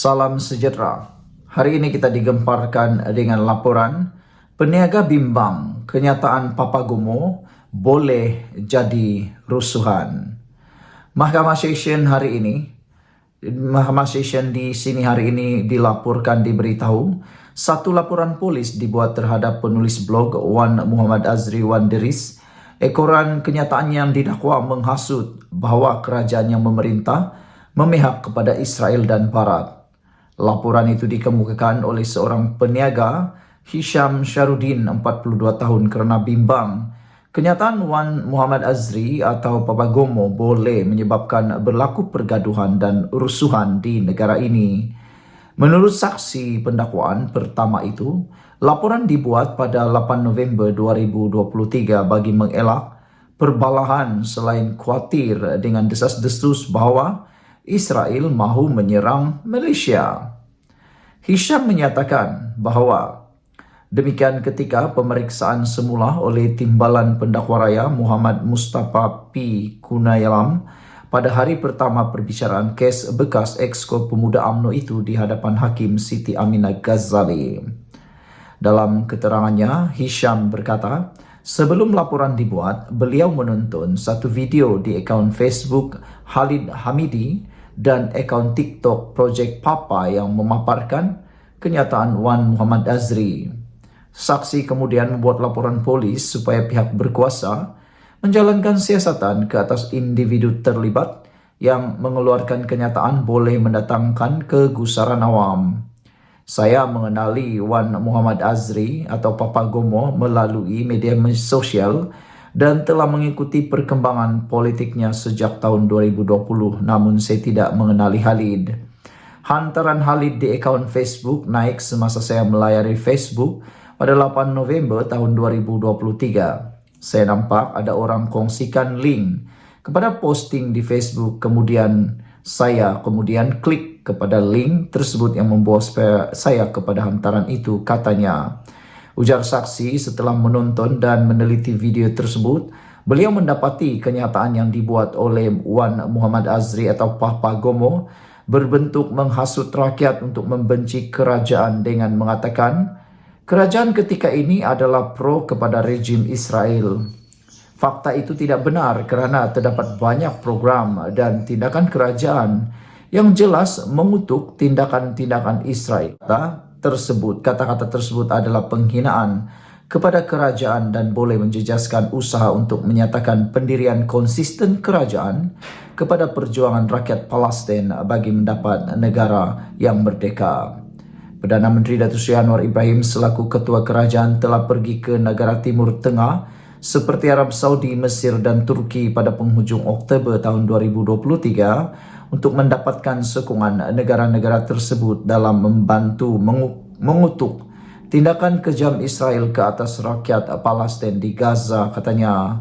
Salam sejahtera. Hari ini kita digemparkan dengan laporan peniaga bimbang kenyataan Papagomo boleh jadi rusuhan. Mahkamah Session di sini hari ini dilaporkan diberitahu satu laporan polis dibuat terhadap penulis blog Wan Muhammad Azri Wan Deris. Ekoran kenyataan yang didakwa menghasut bahawa kerajaan yang memerintah memihak kepada Israel dan Barat. Laporan itu dikemukakan oleh seorang peniaga, Hisham Syarudin, 42 tahun, kerana bimbang kenyataan Wan Muhammad Azri atau Papagomo boleh menyebabkan berlaku pergaduhan dan rusuhan di negara ini. Menurut saksi pendakwaan pertama itu, laporan dibuat pada 8 November 2023 bagi mengelak perbalahan selain khawatir dengan desas-desus bahawa Israel mahu menyerang Malaysia. Hisham menyatakan bahawa demikian ketika pemeriksaan semula oleh Timbalan Pendakwa Raya Muhammad Mustafa P. Kunayalam pada hari pertama perbicaraan kes bekas Exco Pemuda UMNO itu di hadapan Hakim Siti Aminah Ghazali. Dalam keterangannya, Hisham berkata, sebelum laporan dibuat, beliau menonton satu video di akaun Facebook Khalid Hamidi dan akaun TikTok Project Papa yang memaparkan kenyataan Wan Muhammad Azri. Saksi kemudian membuat laporan polis supaya pihak berkuasa menjalankan siasatan ke atas individu terlibat yang mengeluarkan kenyataan boleh mendatangkan kegusaran awam. Saya mengenali Wan Muhammad Azri atau Papagomo melalui media sosial dan telah mengikuti perkembangan politiknya sejak tahun 2020, namun saya tidak mengenali Khalid. Hantaran Khalid di akaun Facebook naik semasa saya melayari Facebook pada 8 November tahun 2023. Saya nampak ada orang kongsikan link kepada posting di Facebook, kemudian saya klik kepada link tersebut yang membawa saya kepada hantaran itu, katanya. Ujar saksi, setelah menonton dan meneliti video tersebut, beliau mendapati kenyataan yang dibuat oleh Wan Muhammad Azri atau Papagomo berbentuk menghasut rakyat untuk membenci kerajaan dengan mengatakan kerajaan ketika ini adalah pro kepada rejim Israel. Fakta itu tidak benar kerana terdapat banyak program dan tindakan kerajaan yang jelas mengutuk tindakan-tindakan Israel. Kata-kata tersebut adalah penghinaan kepada kerajaan dan boleh menjejaskan usaha untuk menyatakan pendirian konsisten kerajaan kepada perjuangan rakyat Palestin bagi mendapat negara yang merdeka. Perdana Menteri Datuk Seri Anwar Ibrahim selaku ketua kerajaan telah pergi ke negara Timur Tengah seperti Arab Saudi, Mesir dan Turki pada penghujung Oktober tahun 2023 untuk mendapatkan sokongan negara-negara tersebut dalam membantu mengutuk tindakan kejam Israel ke atas rakyat Palestin di Gaza, katanya.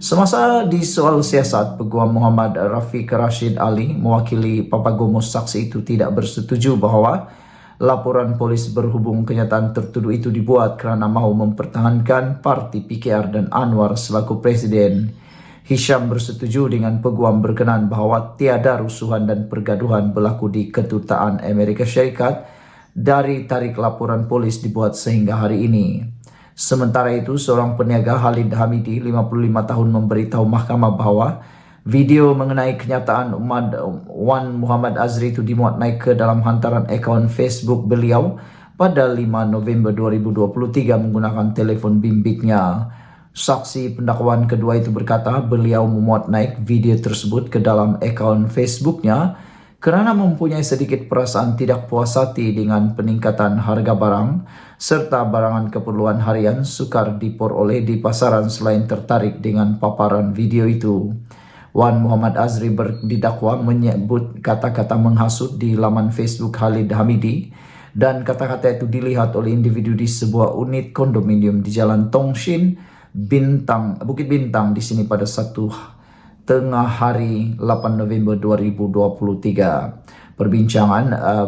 Semasa disoal siasat, Peguam Muhammad Rafiq Rashid Ali mewakili Papagomo, saksi itu tidak bersetuju bahawa laporan polis berhubung kenyataan tertuduh itu dibuat kerana mahu mempertahankan parti PKR dan Anwar selaku presiden. Hisham bersetuju dengan peguam berkenan bahawa tiada rusuhan dan pergaduhan berlaku di Kedutaan Amerika Syarikat dari tarikh laporan polis dibuat sehingga hari ini. Sementara itu, seorang peniaga Khalid Hamidi, 55 tahun, memberitahu mahkamah bahawa video mengenai kenyataan Wan Muhammad Azri itu dimuat naik ke dalam hantaran akaun Facebook beliau pada 5 November 2023 menggunakan telefon bimbitnya. Saksi pendakwaan kedua itu berkata beliau memuat naik video tersebut ke dalam akaun Facebooknya kerana mempunyai sedikit perasaan tidak puas hati dengan peningkatan harga barang serta barangan keperluan harian sukar diperoleh di pasaran selain tertarik dengan paparan video itu. Wan Muhammad Azri didakwa menyebut kata-kata menghasut di laman Facebook Khalid Hamidi dan kata-kata itu dilihat oleh individu di sebuah unit kondominium di Jalan Tongshin, Bukit Bintang di sini pada tengah hari 8 November 2023.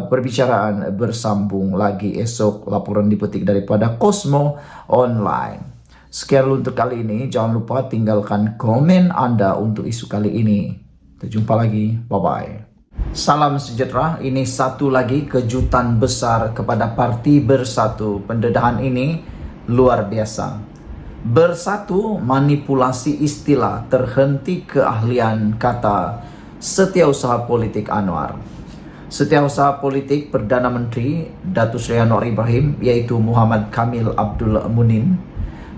Perbicaraan bersambung lagi esok. Laporan dipetik daripada Cosmo Online. Sekian untuk kali ini. Jangan lupa tinggalkan komen Anda untuk isu kali ini. Kita jumpa lagi. Bye-bye. Salam sejahtera, ini satu lagi kejutan besar kepada Parti Bersatu. Pendedahan ini luar biasa. Bersatu manipulasi istilah, terhenti keahlian kata Setiausaha Politik Anwar. Setiausaha Politik Perdana Menteri Datuk Seri Anwar Ibrahim, yaitu Muhammad Kamil Abdul Munin,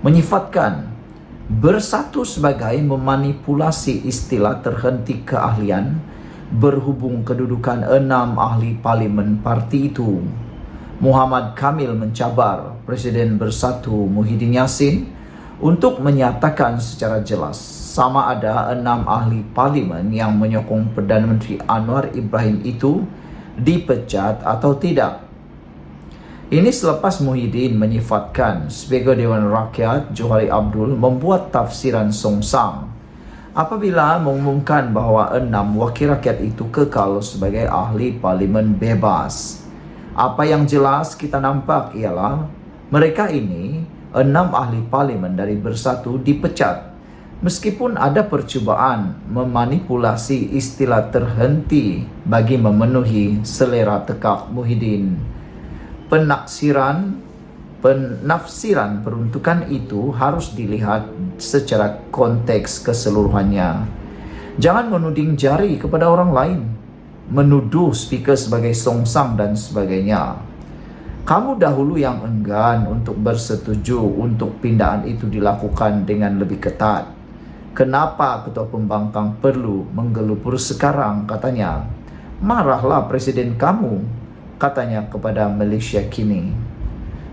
menyifatkan bersatu sebagai memanipulasi istilah terhenti keahlian berhubung kedudukan 6 ahli parlimen parti itu. Muhammad Kamil mencabar Presiden Bersatu Muhyiddin Yassin untuk menyatakan secara jelas sama ada 6 ahli parlimen yang menyokong Perdana Menteri Anwar Ibrahim itu dipecat atau tidak. Ini selepas Muhyiddin menyifatkan Speaker Dewan Rakyat Johari Abdul membuat tafsiran songsang apabila mengumumkan bahawa 6 wakil rakyat itu kekal sebagai ahli parlimen bebas. Apa yang jelas kita nampak ialah mereka ini 6 ahli parlimen dari Bersatu dipecat meskipun ada percubaan memanipulasi istilah terhenti bagi memenuhi selera tekak Muhyiddin. Penafsiran peruntukan itu harus dilihat secara konteks keseluruhannya. Jangan menuding jari kepada orang lain, menuduh speaker sebagai songsang dan sebagainya. Kamu dahulu yang enggan untuk bersetuju untuk pindahan itu dilakukan dengan lebih ketat. Kenapa Ketua Pembangkang perlu menggelupur sekarang, katanya. Marahlah Presiden kamu, katanya kepada Malaysia Kini.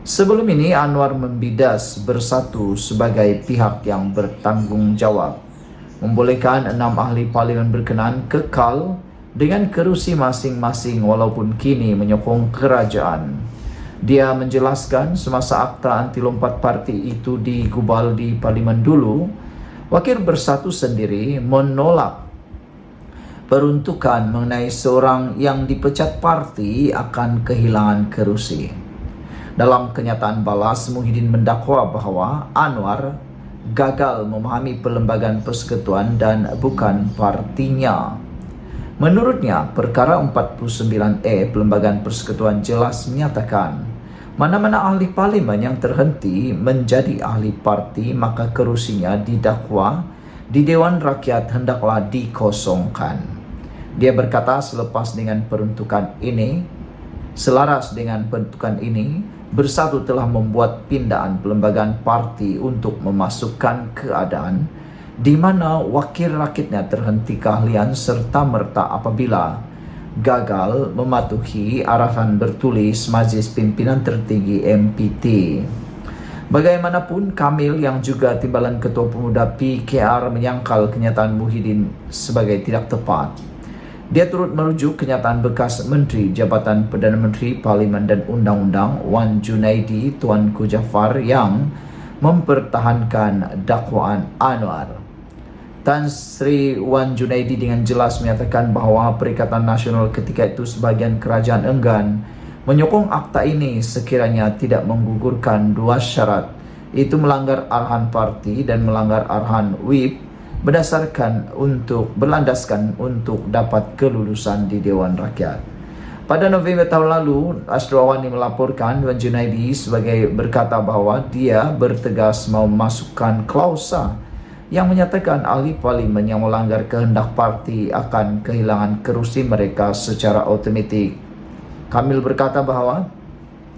Sebelum ini Anwar membidas Bersatu sebagai pihak yang bertanggung jawab, membolehkan 6 ahli parlimen berkenan kekal dengan kerusi masing-masing walaupun kini menyokong kerajaan. Dia menjelaskan semasa akta anti lompat parti itu digubal di parlimen dulu, wakil Bersatu sendiri menolak peruntukan mengenai seorang yang dipecat parti akan kehilangan kerusi. Dalam kenyataan balas, Muhyiddin mendakwa bahawa Anwar gagal memahami perlembagaan persekutuan dan bukan partinya. Menurutnya, perkara 49A Perlembagaan Persekutuan jelas menyatakan mana-mana ahli parlimen yang terhenti menjadi ahli parti maka kerusinya didakwa di Dewan Rakyat hendaklah dikosongkan. Dia berkata selaras dengan peruntukan ini, Bersatu telah membuat pindahan perlembagaan parti untuk memasukkan keadaan di mana wakil rakyatnya terhenti keahlian serta merta apabila gagal mematuhi arahan bertulis Majlis Pimpinan Tertinggi MPT. Bagaimanapun, Kamil yang juga timbalan Ketua Pemuda PKR menyangkal kenyataan Muhyiddin sebagai tidak tepat. Dia turut merujuk kenyataan bekas Menteri Jabatan Perdana Menteri Parlimen dan Undang-Undang Wan Junaidi Tuanku Jaafar yang mempertahankan dakwaan Anwar. Tan Sri Wan Junaidi dengan jelas menyatakan bahawa Perikatan Nasional ketika itu sebahagian kerajaan enggan menyokong akta ini sekiranya tidak menggugurkan 2 syarat, iaitu melanggar arahan parti dan melanggar arahan whip berlandaskan untuk dapat kelulusan di Dewan Rakyat. Pada November tahun lalu, Asrawani melaporkan Wan Junaidi sebagai berkata bahawa dia bertegas mau memasukkan klausa yang menyatakan ahli parlimen yang melanggar kehendak parti akan kehilangan kerusi mereka secara automatik. Kamil berkata bahawa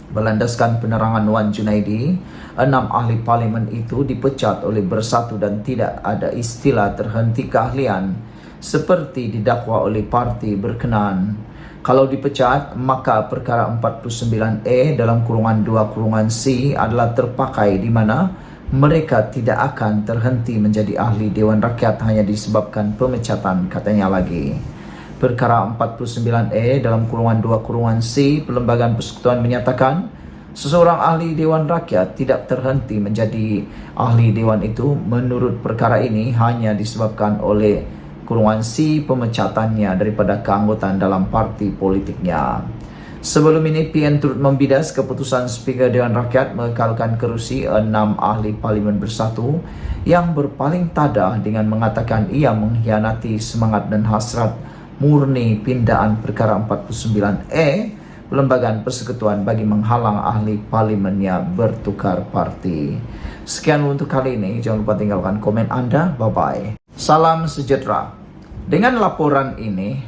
berlandaskan penerangan Wan Junaidi, 6 ahli parlimen itu dipecat oleh Bersatu dan tidak ada istilah terhenti keahlian seperti didakwa oleh parti berkenaan. Kalau dipecat, maka perkara 49A dalam kurungan 2 kurungan C adalah terpakai di mana mereka tidak akan terhenti menjadi ahli Dewan Rakyat hanya disebabkan pemecatan, katanya lagi. Perkara 49A dalam kurungan 2 kurungan C Perlembagaan Persekutuan menyatakan seseorang ahli Dewan Rakyat tidak terhenti menjadi ahli Dewan itu menurut perkara ini hanya disebabkan oleh kurungan C pemecatannya daripada keanggotaan dalam parti politiknya. Sebelum ini, PN turut membidas keputusan Speaker Dewan Rakyat mengekalkan kerusi 6 ahli parlimen Bersatu yang berpaling tadah dengan mengatakan ia mengkhianati semangat dan hasrat murni pindaan perkara 49E Pelembagaan Persekutuan bagi menghalang ahli parlimennya bertukar parti. Sekian untuk kali ini, jangan lupa tinggalkan komen Anda. Bye-bye. Salam sejahtera. Dengan laporan ini,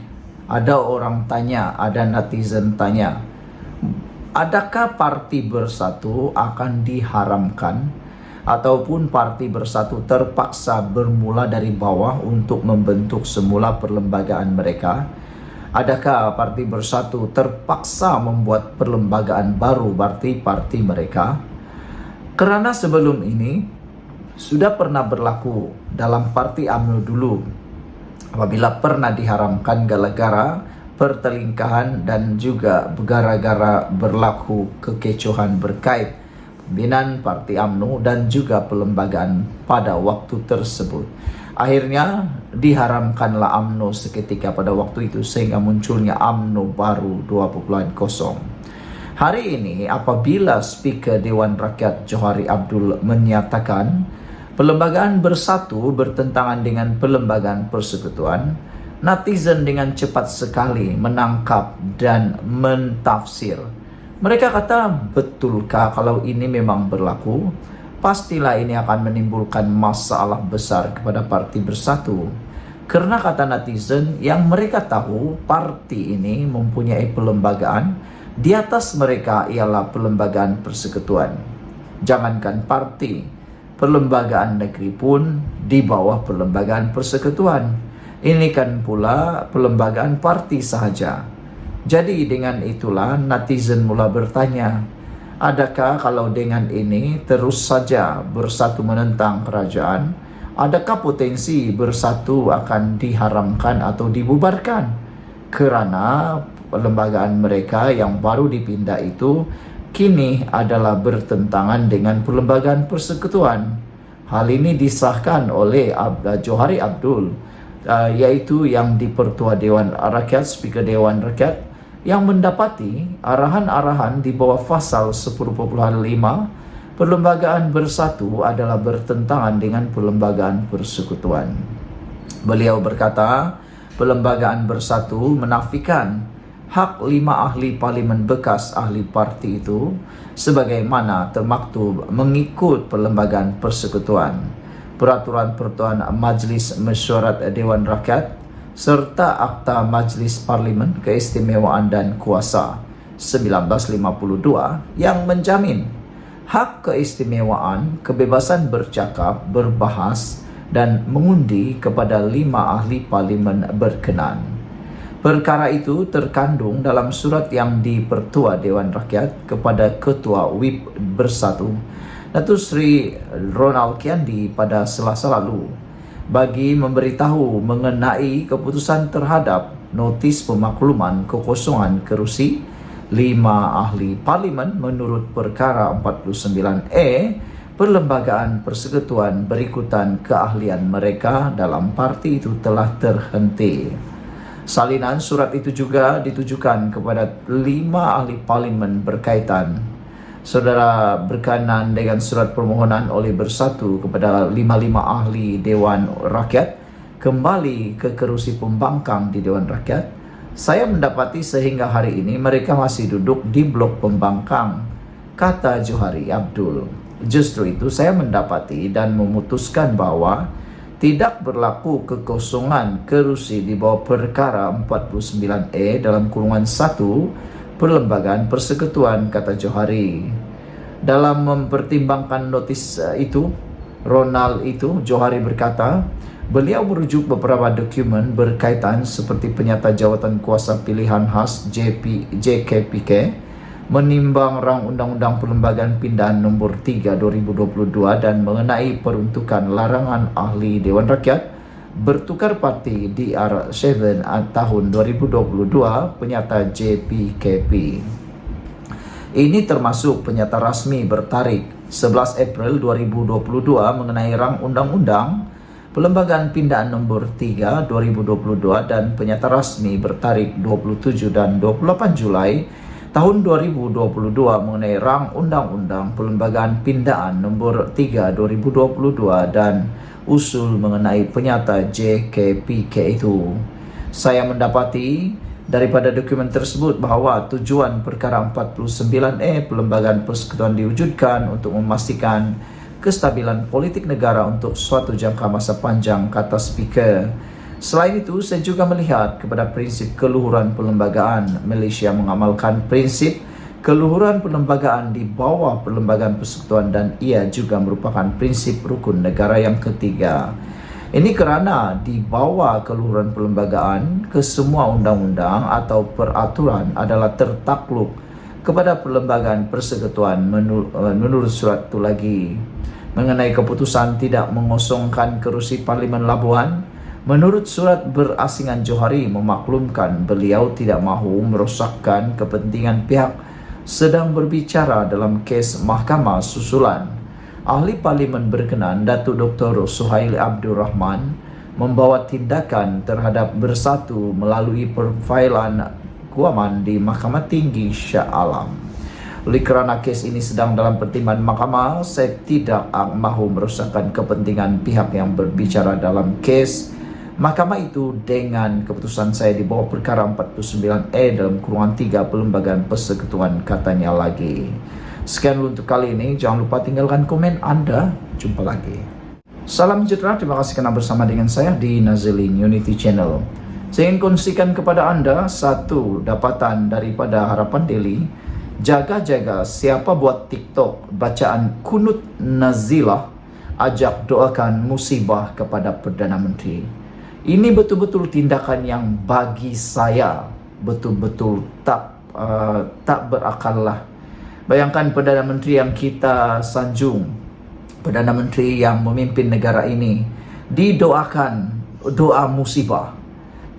ada orang tanya, ada netizen tanya, adakah Parti Bersatu akan diharamkan ataupun Parti Bersatu terpaksa bermula dari bawah untuk membentuk semula perlembagaan mereka? Adakah Parti Bersatu terpaksa membuat perlembagaan baru berarti parti mereka? Kerana sebelum ini sudah pernah berlaku dalam Parti UMNO dulu, apabila pernah diharamkan gara-gara pertelingkahan dan juga gara-gara berlaku kekecohan berkait pimpinan Parti UMNO dan juga perlembagaan pada waktu tersebut. Akhirnya diharamkanlah UMNO seketika pada waktu itu sehingga munculnya UMNO baru 2.0. Hari ini apabila Speaker Dewan Rakyat Johari Abdul menyatakan perlembagaan bersatu bertentangan dengan perlembagaan persekutuan, netizen dengan cepat sekali menangkap dan mentafsir. Mereka kata, betulkah kalau ini memang berlaku? Pastilah ini akan menimbulkan masalah besar kepada Parti Bersatu. Karena kata netizen, yang mereka tahu parti ini mempunyai perlembagaan, di atas mereka ialah perlembagaan persekutuan. Jangankan parti, perlembagaan negeri pun di bawah perlembagaan persekutuan. Ini kan pula perlembagaan parti sahaja. Jadi dengan itulah netizen mula bertanya, adakah kalau dengan ini terus saja bersatu menentang kerajaan, adakah potensi bersatu akan diharamkan atau dibubarkan? Kerana perlembagaan mereka yang baru dipindah itu kini adalah bertentangan dengan perlembagaan persekutuan. Hal ini disahkan oleh Johari Abdul, yaitu yang di-Pertua Dewan Rakyat, Speaker Dewan Rakyat, yang mendapati arahan-arahan di bawah pasal 10.5 perlembagaan bersatu adalah bertentangan dengan perlembagaan persekutuan. Beliau berkata, perlembagaan bersatu menafikan hak 5 ahli parlimen bekas ahli parti itu sebagaimana termaktub mengikut perlembagaan persekutuan, peraturan pertuan Majlis Mesyuarat Dewan Rakyat serta Akta Majlis Parlimen Keistimewaan dan Kuasa 1952 yang menjamin hak keistimewaan, kebebasan bercakap, berbahas dan mengundi kepada 5 ahli parlimen berkenan. Perkara itu terkandung dalam surat yang di-Pertua Dewan Rakyat kepada Ketua WIP Bersatu, Datuk Seri Ronald Kiandi pada Selasa lalu, bagi memberitahu mengenai keputusan terhadap notis pemakluman kekosongan kerusi 5 ahli parlimen menurut perkara 49E perlembagaan persekutuan berikutan keahlian mereka dalam parti itu telah terhenti. Salinan surat itu juga ditujukan kepada 5 ahli parlimen berkaitan. Saudara berkenan dengan surat permohonan oleh Bersatu kepada 5 ahli Dewan Rakyat kembali ke kerusi pembangkang di Dewan Rakyat. Saya mendapati sehingga hari ini mereka masih duduk di blok pembangkang, kata Johari Abdul. Justru itu saya mendapati dan memutuskan bahawa tidak berlaku kekosongan kerusi di bawah perkara 49E dalam kurungan 1 perlembagaan persekutuan, kata Johari. Dalam mempertimbangkan notis itu, Johari berkata, beliau merujuk beberapa dokumen berkaitan seperti penyata jawatan kuasa pilihan khas JKPK, menimbang rang Undang-Undang Perlembagaan Pindahan Nombor 3 2022 dan mengenai peruntukan larangan ahli Dewan Rakyat bertukar parti DR7 tahun 2022 penyata JPKP. Ini termasuk penyata rasmi bertarikh 11 April 2022 mengenai rang Undang-Undang Perlembagaan Pindahan Nombor 3 2022 dan penyata rasmi bertarikh 27 dan 28 Julai tahun 2022 mengenai rang Undang-Undang Perlembagaan Pindahan Nombor 3 2022 dan usul mengenai penyata JKPK itu. Saya mendapati daripada dokumen tersebut bahawa tujuan perkara 49E Perlembagaan Persekutuan diwujudkan untuk memastikan kestabilan politik negara untuk suatu jangka masa panjang, kata speaker. Selain itu, saya juga melihat kepada prinsip keluhuran perlembagaan. Malaysia mengamalkan prinsip keluhuran perlembagaan di bawah Perlembagaan Persekutuan dan ia juga merupakan prinsip rukun negara yang ketiga. Ini kerana di bawah keluhuran perlembagaan, kesemua undang-undang atau peraturan adalah tertakluk kepada Perlembagaan Persekutuan menurut surat itu lagi. Mengenai keputusan tidak mengosongkan kerusi Parlimen Labuan, menurut surat berasingan Johari memaklumkan beliau tidak mahu merosakkan kepentingan pihak sedang berbicara dalam kes mahkamah susulan. Ahli Parlimen berkenan Datuk Dr. Suhail Abdul Rahman membawa tindakan terhadap Bersatu melalui perfailan guaman di Mahkamah Tinggi Shah Alam. Oleh kerana kes ini sedang dalam pertimbangan mahkamah, saya tidak mahu merosakkan kepentingan pihak yang berbicara dalam kes mahkamah itu dengan keputusan saya di bawah perkara 49E dalam kurungan 3 Perlembagaan Persekutuan, katanya lagi. Sekian dulu untuk kali ini. Jangan lupa tinggalkan komen Anda. Jumpa lagi. Salam sejahtera. Terima kasih kerana bersama dengan saya di Nazilin Unity Channel. Saya ingin kongsikan kepada Anda satu dapatan daripada Harapan Daily. Jaga-jaga siapa buat TikTok bacaan kunut nazilah, ajak doakan musibah kepada Perdana Menteri. Ini betul-betul tindakan yang bagi saya betul-betul tak berakal lah. Bayangkan Perdana Menteri yang kita sanjung, Perdana Menteri yang memimpin negara ini, didoakan doa musibah.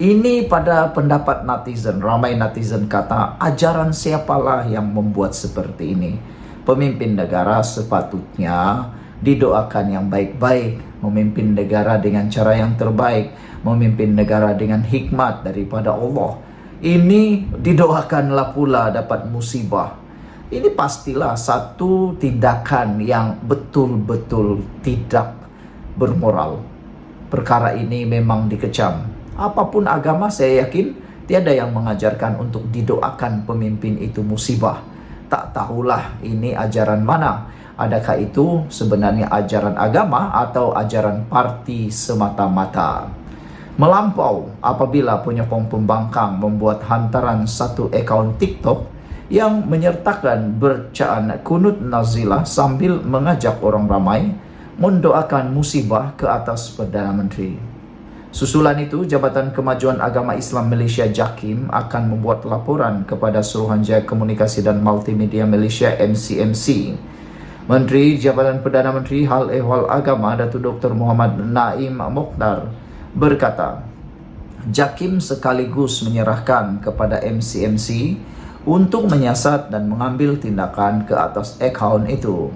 Ini pada pendapat netizen, ramai netizen kata, ajaran siapalah yang membuat seperti ini? Pemimpin negara sepatutnya didoakan yang baik-baik, memimpin negara dengan cara yang terbaik, memimpin negara dengan hikmat daripada Allah. Ini didoakanlah pula dapat musibah. Ini pastilah satu tindakan yang betul-betul tidak bermoral. Perkara ini memang dikecam. Apapun agama, saya yakin tiada yang mengajarkan untuk didoakan pemimpin itu musibah. Tak tahulah ini ajaran mana. Adakah itu sebenarnya ajaran agama atau ajaran parti semata-mata? Melampau apabila penyokong pembangkang membuat hantaran satu akaun TikTok yang menyertakan bacaan kunut nazilah sambil mengajak orang ramai mendoakan musibah ke atas Perdana Menteri. Susulan itu, Jabatan Kemajuan Agama Islam Malaysia JAKIM akan membuat laporan kepada Suruhanjaya Komunikasi dan Multimedia Malaysia MCMC. Menteri Jabatan Perdana Menteri Hal Ehwal Agama Datuk Dr. Muhammad Naim Mokhtar berkata, JAKIM sekaligus menyerahkan kepada MCMC untuk menyiasat dan mengambil tindakan ke atas akaun itu.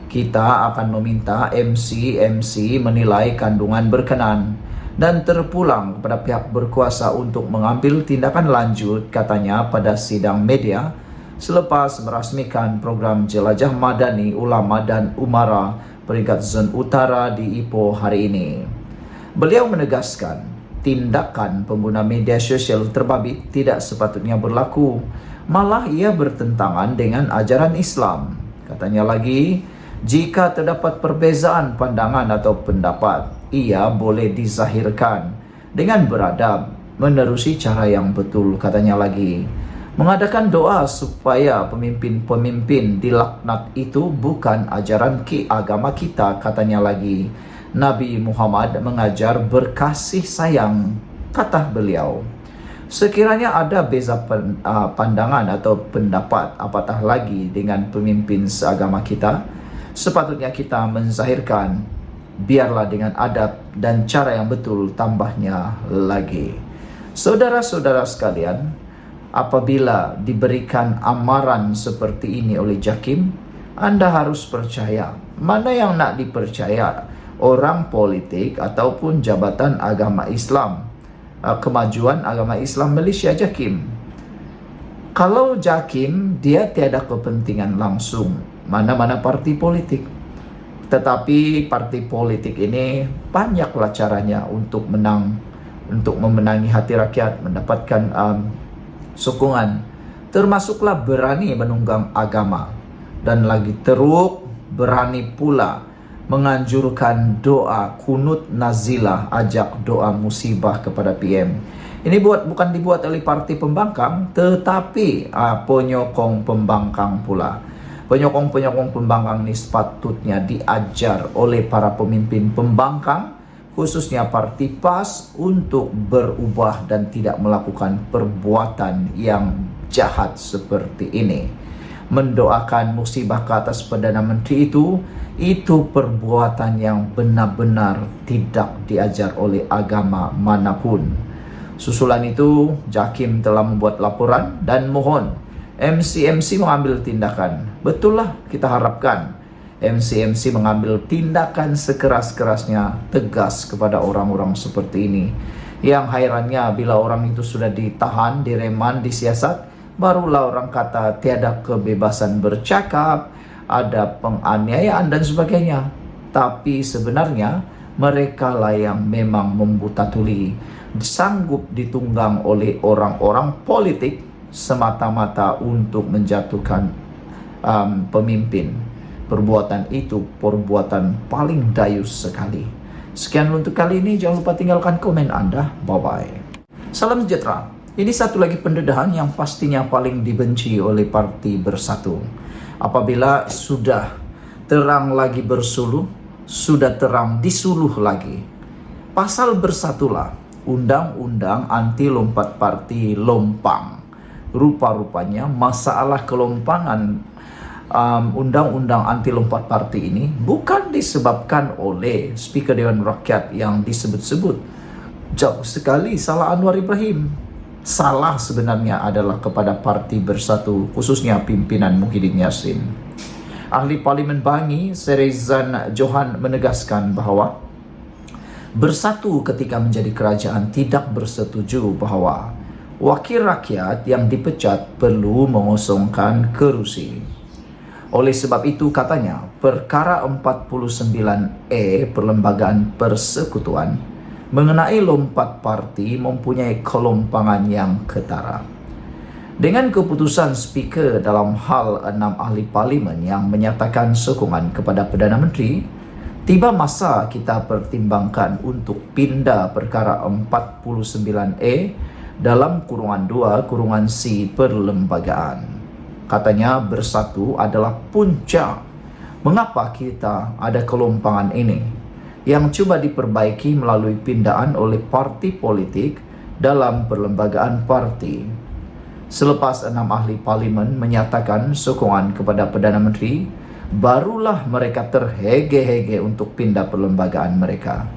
Kita akan meminta MCMC menilai kandungan berkenan dan terpulang kepada pihak berkuasa untuk mengambil tindakan lanjut, katanya pada sidang media selepas merasmikan program Jelajah Madani Ulama dan Umara peringkat Zon Utara di Ipoh hari ini. Beliau menegaskan, tindakan pengguna media sosial terbabit tidak sepatutnya berlaku. Malah ia bertentangan dengan ajaran Islam. Katanya lagi, jika terdapat perbezaan pandangan atau pendapat, ia boleh dizahirkan dengan beradab, menerusi cara yang betul, katanya lagi. Mengadakan doa supaya pemimpin-pemimpin dilaknat itu bukan ajaran agama kita, katanya lagi. Nabi Muhammad mengajar berkasih sayang, kata beliau. Sekiranya ada beza pandangan atau pendapat, apatah lagi dengan pemimpin seagama kita, sepatutnya kita menzahirkan, biarlah dengan adab dan cara yang betul, tambahnya lagi. Saudara-saudara sekalian, apabila diberikan amaran seperti ini oleh JAKIM, Anda harus percaya. Mana yang nak dipercaya? Orang politik ataupun Jabatan Agama Islam, Kemajuan Agama Islam Malaysia JAKIM. Kalau JAKIM, dia tiada kepentingan langsung mana-mana parti politik. Tetapi parti politik ini banyaklah caranya untuk menang untuk memenangi hati rakyat, mendapatkan sokongan, termasuklah berani menunggang agama, dan lagi teruk berani pula menganjurkan doa kunut nazilah, ajak doa musibah kepada PM. Ini bukan dibuat oleh parti pembangkang, tetapi penyokong pembangkang pula. Penyokong-penyokong pembangkang ini sepatutnya diajar oleh para pemimpin pembangkang, khususnya parti PAS, untuk berubah dan tidak melakukan perbuatan yang jahat seperti ini. Mendoakan musibah ke atas Perdana Menteri itu perbuatan yang benar-benar tidak diajar oleh agama manapun. Susulan itu, JAKIM telah membuat laporan dan mohon MC mengambil tindakan. Betul lah, kita harapkan MC mengambil tindakan sekeras-kerasnya, tegas kepada orang-orang seperti ini. Yang hairannya bila orang itu sudah ditahan, direman, disiasat, barulah orang kata tiada kebebasan bercakap, ada penganiayaan dan sebagainya. Tapi sebenarnya mereka lah yang memang membuta tuli, sanggup ditunggang oleh orang-orang politik semata-mata untuk menjatuhkan pemimpin. Perbuatan itu perbuatan paling dayus sekali. Sekian untuk kali ini, jangan lupa tinggalkan komen Anda. Bye-bye. Salam sejahtera. Ini satu lagi pendedahan yang pastinya paling dibenci oleh Parti Bersatu. Apabila sudah terang lagi bersuluh, sudah terang disuluh lagi. Pasal bersatulah, undang-undang anti lompat parti lompang. Rupa-rupanya masalah kelompangan undang-undang anti lompat parti ini bukan disebabkan oleh Speaker Dewan Rakyat yang disebut-sebut. Jauh sekali salah Anwar Ibrahim. Salah sebenarnya adalah kepada Parti Bersatu, khususnya pimpinan Muhyiddin Yassin. Ahli Parlimen Bangi, Serezan Johan, menegaskan bahwa Bersatu ketika menjadi kerajaan tidak bersetuju bahwa wakil rakyat yang dipecat perlu mengosongkan kerusi. Oleh sebab itu, katanya, perkara 49E Perlembagaan Persekutuan mengenai lompat parti mempunyai kelompangan yang ketara. Dengan keputusan Speaker dalam hal 6 ahli parlimen yang menyatakan sokongan kepada Perdana Menteri, tiba masa kita pertimbangkan untuk pindah perkara 49E dalam kurungan 2 kurungan C Perlembagaan. Katanya Bersatu adalah puncak mengapa kita ada kelompangan ini, yang coba diperbaiki melalui pindahan oleh parti politik dalam perlembagaan parti. Selepas 6 ahli parlimen menyatakan sokongan kepada Perdana Menteri, barulah mereka terhege-hege untuk pindah perlembagaan mereka.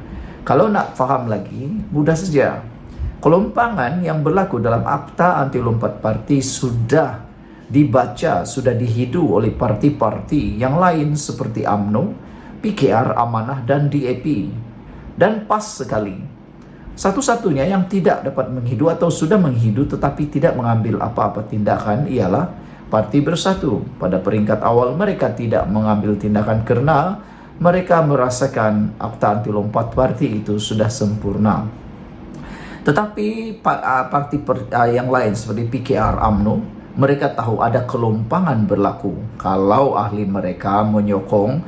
Kalau nak faham lagi, mudah saja. Kelompangan yang berlaku dalam Akta Anti Lompat Parti sudah dibaca, sudah dihidu oleh parti-parti yang lain seperti UMNO, PKR, Amanah dan DAP. Dan pas sekali, satu-satunya yang tidak dapat menghidu atau sudah menghidu tetapi tidak mengambil apa-apa tindakan ialah Parti Bersatu. Pada peringkat awal mereka tidak mengambil tindakan karena mereka merasakan Akta Anti Lompat Parti itu sudah sempurna. Tetapi parti yang lain seperti PKR, UMNO, mereka tahu ada kelompangan berlaku kalau ahli mereka menyokong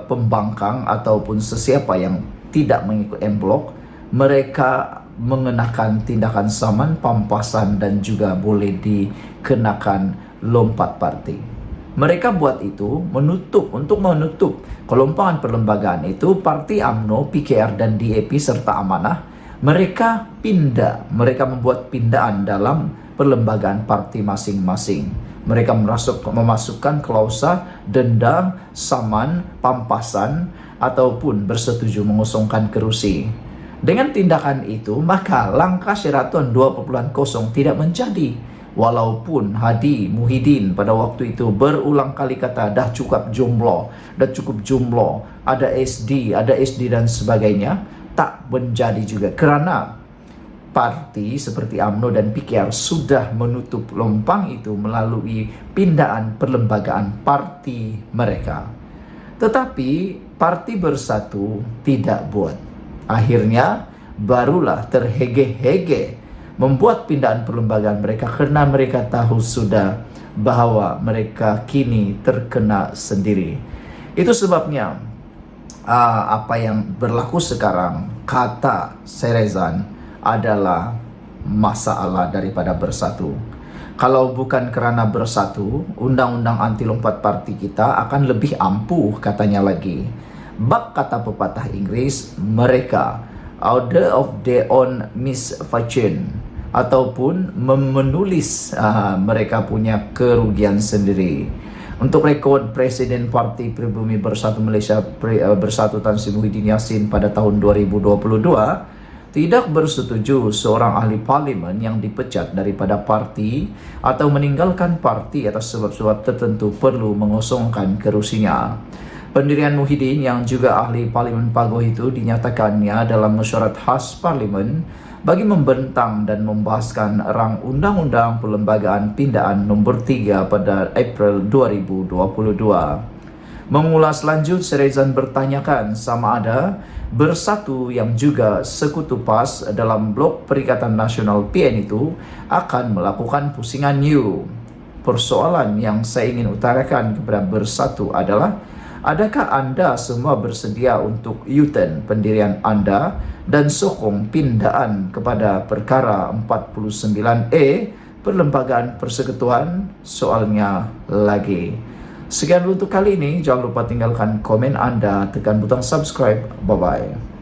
pembangkang ataupun sesiapa yang tidak mengikut M-Block. Mereka mengenakan tindakan saman, pampasan dan juga boleh dikenakan lompat parti. Mereka buat itu untuk menutup kelompangan perlembagaan itu. Parti UMNO, PKR dan DAP serta Amanah, mereka membuat pindahan dalam perlembagaan parti masing-masing. Mereka memasukkan klausa denda, saman, pampasan ataupun bersetuju mengosongkan kerusi. Dengan tindakan itu, maka langkah Sheraton 2.0 tidak menjadi. Walaupun Hadi Muhyiddin pada waktu itu berulang kali kata dah cukup jumlah, ada SD dan sebagainya, tak menjadi juga kerana parti seperti UMNO dan PKR sudah menutup lompang itu melalui pindahan perlembagaan parti mereka. Tetapi Parti Bersatu tidak buat. Akhirnya barulah terhege-hege membuat pindahan perlembagaan mereka karena mereka tahu sudah bahwa mereka kini terkena sendiri. Itu sebabnya apa yang berlaku sekarang, kata Serezan, adalah masalah daripada bersatu. Kalau bukan kerana bersatu, undang-undang anti lompat parti kita akan lebih ampuh, katanya lagi. Bak kata pepatah Inggris, mereka order of their own misfortune, ataupun menulis mereka punya kerugian sendiri. Untuk rekod, Presiden Parti Pribumi Bersatu Malaysia Bersatu Tan Sri Muhyiddin Yassin pada tahun 2022 tidak bersetuju seorang ahli parlimen yang dipecat daripada parti atau meninggalkan parti atas sebab-sebab tertentu perlu mengosongkan kerusinya. Pendirian Muhyiddin yang juga ahli parlimen Pagoh itu dinyatakannya dalam mesyuarat khas parlimen bagi membentang dan membahaskan rang Undang-Undang Perlembagaan Pindaan nombor 3 pada April 2022. Mengulas lanjut, Serezan bertanyakan sama ada Bersatu yang juga sekutu PAS dalam blok Perikatan Nasional PN itu akan melakukan pusingan new. Persoalan yang saya ingin utarakan kepada Bersatu adalah, adakah anda semua bersedia untuk U-turn pendirian anda dan sokong pindaan kepada perkara 49A Perlembagaan Persekutuan? Soalnya lagi. Sekian untuk kali ini. Jangan lupa tinggalkan komen anda, tekan butang subscribe. Bye-bye.